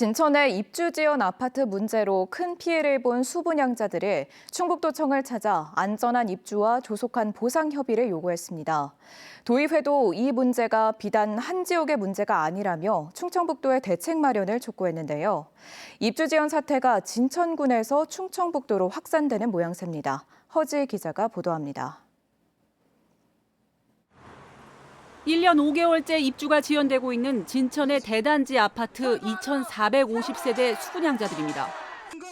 진천의 입주 지연 아파트 문제로 큰 피해를 본 수분양자들이 충북도청을 찾아 안전한 입주와 조속한 보상 협의를 요구했습니다. 도의회도 이 문제가 비단 한 지역의 문제가 아니라며 충청북도의 대책 마련을 촉구했는데요. 입주 지연 사태가 진천군에서 충청북도로 확산되는 모양새입니다. 허지 기자가 보도합니다. 1년 5개월째 입주가 지연되고 있는 진천의 대단지 아파트 2,450세대 수분양자들입니다.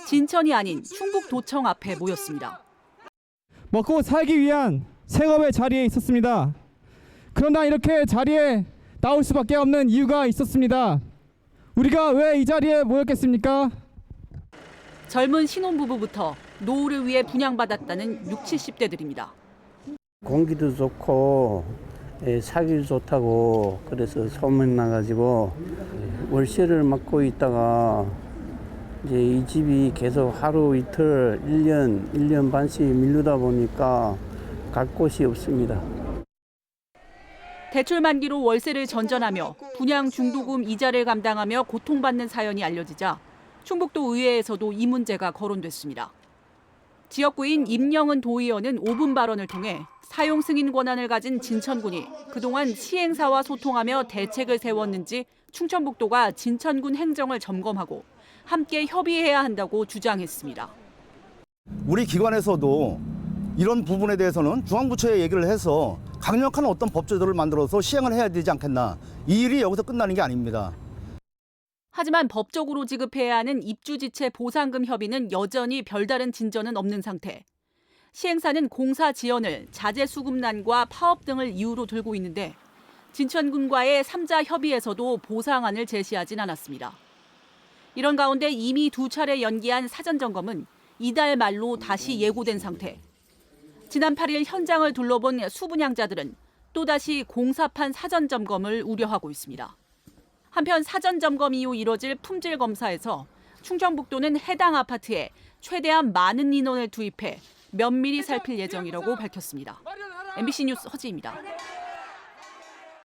진천이 아닌 충북도청 앞에 모였습니다. 먹고 살기 위한 생업의 자리에 있었습니다. 그러나 이렇게 자리에 나올 수밖에 없는 이유가 있었습니다. 우리가 왜 이 자리에 모였겠습니까? 젊은 신혼부부부터 노후를 위해 분양받았다는 60, 70대들입니다. 공기도 좋고 살기도 좋다고 그래서 소문 나가지고 월세를 맡고 있다가 이제 이 집이 계속 하루 이틀 1년 반씩 밀리다 보니까 갈 곳이 없습니다. 대출 만기로 월세를 전전하며 분양 중도금 이자를 감당하며 고통받는 사연이 알려지자 충북도 의회에서도 이 문제가 거론됐습니다. 지역구인 임영은 도의원은 5분 발언을 통해 사용 승인 권한을 가진 진천군이 그동안 시행사와 소통하며 대책을 세웠는지 충청북도가 진천군 행정을 점검하고 함께 협의해야 한다고 주장했습니다. 우리 기관에서도 이런 부분에 대해서는 중앙부처에 얘기를 해서 강력한 어떤 법제도를 만들어서 시행을 해야 되지 않겠나. 이 일이 여기서 끝나는 게 아닙니다. 하지만 법적으로 지급해야 하는 입주지체 보상금 협의는 여전히 별다른 진전은 없는 상태. 시행사는 공사 지연을 자재 수급난과 파업 등을 이유로 들고 있는데 진천군과의 3자 협의에서도 보상안을 제시하진 않았습니다. 이런 가운데 이미 2차례 연기한 사전점검은 이달 말로 다시 예고된 상태. 지난 8일 현장을 둘러본 수분양자들은 또다시 공사판 사전점검을 우려하고 있습니다. 한편 사전점검 이후 이뤄질 품질검사에서 충청북도는 해당 아파트에 최대한 많은 인원을 투입해 면밀히 살필 예정이라고 밝혔습니다. MBC 뉴스 허지입니다.